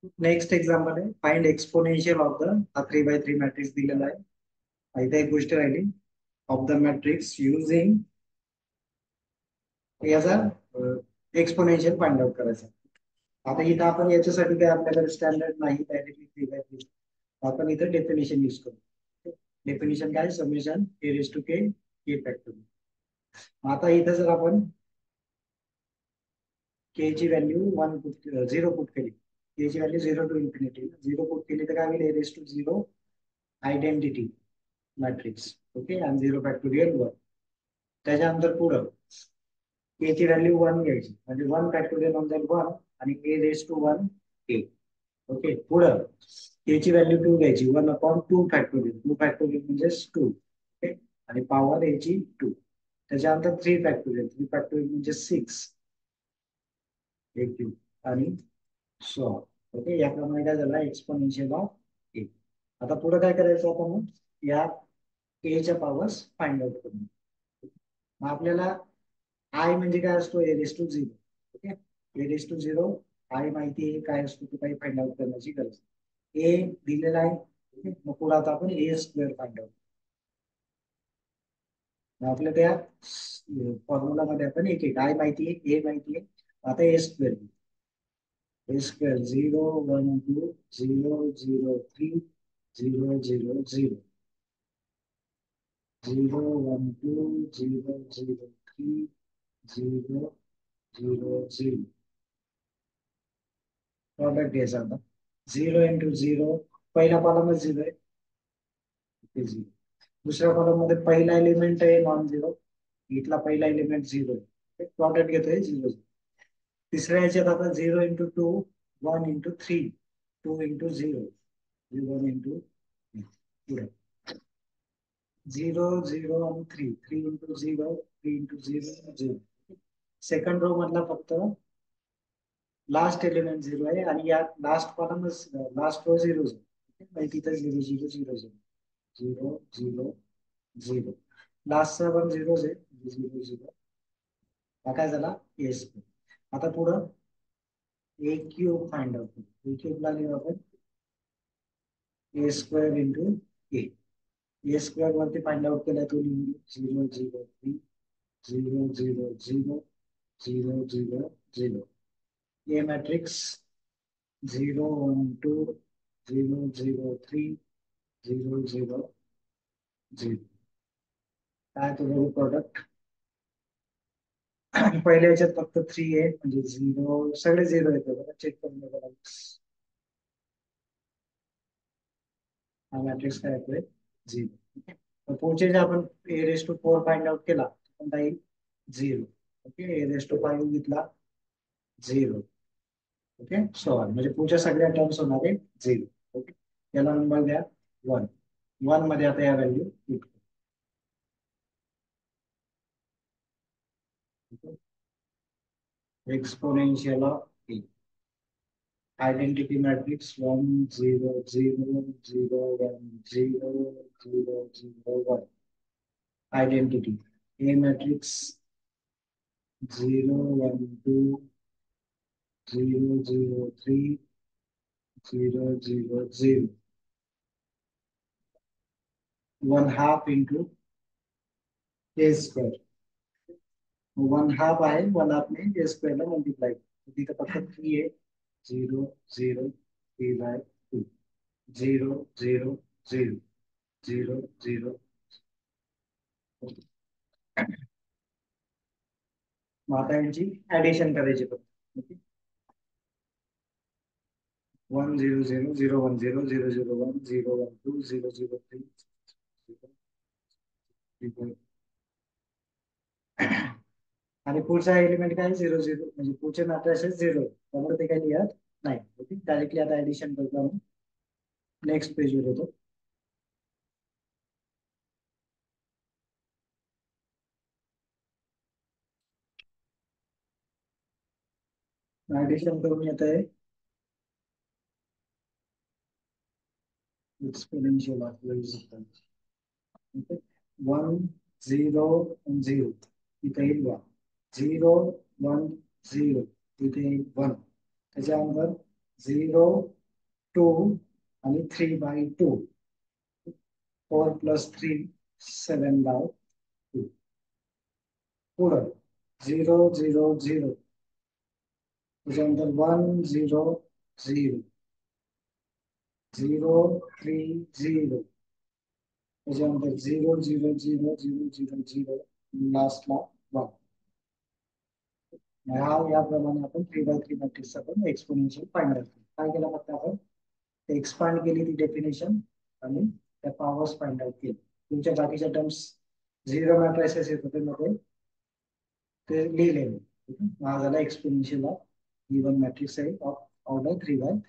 Next example आहे find exponential of the हा 3x3 matrix दिलेला आहे. इथे एक गोष्ट राहिली ऑफ द मॅट्रिक्स युझिंग याचा एक्सपोनेन्शियल फाइंड आउट करायचा. आता इथं आपण याच्यासाठी काय आपल्याकडे स्टँडर्ड नाही डायरेक्टली 3x3, आपण इथं डेफिनेशन यूज करू. डेफिनेशन काय summation a raise to k k factorial. आता इथं जर आपण के ची व्हॅल्यू 0 पुट केली, के ची व्हॅल्यू 0 टू इन्फिनिटी 0 पुट केली तर काय होईल A raise to 0 identity matrix. Okay आणि 0 फॅक्टोरियल 1. त्याच्यानंतर पुढं के ची व्हॅल्यू 1 घ्यायची म्हणजे 1 फॅक्टोरियल म्हणजे 1 आणि ए रेस टू 1 के. ओके पुढं के ची व्हॅल्यू 2 घ्यायची 1 अपॉन 2 फॅक्टोरियल 2 फॅक्टोरियल म्हणजे 2. ओके आणि पॉवर ए ची 2. त्याच्यानंतर 3 फॅक्टोरियल 3 फॅक्टोरियल म्हणजे 6 ए क्यूब आणि सो. ओके याप्रमाणे काय झालं एक्सपोनेन्शियल ऑफ ए. आता पुढे काय करायचं आपण मग या ए च्या पॉवर्स फाइंड आउट करून. मग आपल्याला आय म्हणजे काय असतो A raise to 0. Okay A raise to 0 I माहिती आहे काय असतो ते काही फाइंड आउट करण्याची गरज. ए दिलेला आहे. ओके मग पुढे आता आपण ए स्क्वेअर फाइंड आउट. आपल्या त्या फॉर्म्युला मध्ये आपण एक एक आय माहिती आहे ए माहिती आहे. आता ए स्क्वेअर ए स्क्वेअर 0 1 2 0 0 3 0 0 0 0 1 2 0 0 3 0 0 0. प्रॉडक्ट घ्यायचा आता 0 इंटू 0 पहिला कॉलमच 0 आहे. झिरो दुसऱ्या कॉलम मध्ये पहिला एलिमेंट आहे नॉन झिरो. इथला पहिला एलिमेंट 0 आहे. प्रॉडक्ट घेतोय 0. तिसऱ्या ह्याच्यात आता 0 इंटू 2 1 इंटू 3 2 इंटू 0 0 इंटू 0 0 आणि 3 3 इंटू 0 3 इंटू 0 0. सेकंड रो मधला फक्त लास्ट एलिमेंट 0 आहे आणि या लास्ट कॉलम लास्ट रो 0 आहे. तिथे 0 0 0 0 0 0 लास्टचा पण 0 आहे 0 0. हा काय झाला ए स्क्वेअर. आता पुढं ए क्यूब फाइंड आउट करू. ए क्यूब ला लिहू आपण ए स्क्वेअर इंटू ए. ए स्क्वेअर वरती फाइंड आउट केला तो लिहू 0 0 3 0 0 0 0 0 0. A matrix 0 1 2 0 0 3 0 0 0. काय तुझं प्रोडक्ट पहिल्या याच्यात फक्त 3 आहे म्हणजे 0 सगळे 0 येते बघा चेक करून बघा. हा मॅट्रिक्स काय येतोय 0. पुढचे जे आपण ए रेस टू 4 फाइंड आउट केला पण राहील 0. ओके ए रेस टू 5 घेतला 0. ओके सो म्हणजे पुढच्या सगळ्या टर्म्स होणार आहे 0. ओके याला नंबर द्या 1. 1 मध्ये आता या value exponential of A. Identity matrix 1 0 0 0 1 0 0 0 1. Identity A matrix 0 1 2 0 0 3 0 0 0. 1/2 into A square. 1/2 आहे 1/2 ने ए स्क्वेअर ला मल्टिप्लाय तिथं फक्त 3 आहे 0 0 3/2 0 0 0 0 0. मग आता यांची ऍडिशन करायची फक्त. 1 0 0 0 1 0 0 0 1 0 1 2 0 0 3 आणि पुढचा एलिमेंट काय 0 0 म्हणजे पुढचे मॅट्रिसेस 0 त्यामुळे ते काही लिहत नाही. ओके डायरेक्टली आता ऍडिशन करतो आपण. नेक्स्ट पेज वर होतो. ऍडिशन करून येत आहे एक्सपोनेन्शियल ऑफ ओके 1 0 0 इथे येईल 1 0 1 0 इथे येईल 1. त्याच्यानंतर 0 2 आणि 3/2. 4 + 3 7/2. पुढं 0 0 0 त्याच्यानंतर 1 0 0 0 3 0 त्याच्यानंतर 0 0 0 0 0 0 लास्टला 1. हा याप्रमाणे आपण 3/3 मॅट्रिक्स आपण एक्सपोनेन्शियल फाइंड करतो. काय केलं फक्त आपण एक्सपांड केली ती डेफिनेशन आणि त्या पॉवर्स फाइंड आउट केली. तुमच्या बाकीच्या टर्म्स 0 मॅट्रिसेस येत होते मध्ये ते लिहिले. हा झाला एक्सपोनेन्शियल ऑफ गिवन मॅट्रिक्स आहे ऑफ ऑर्डर 3/3.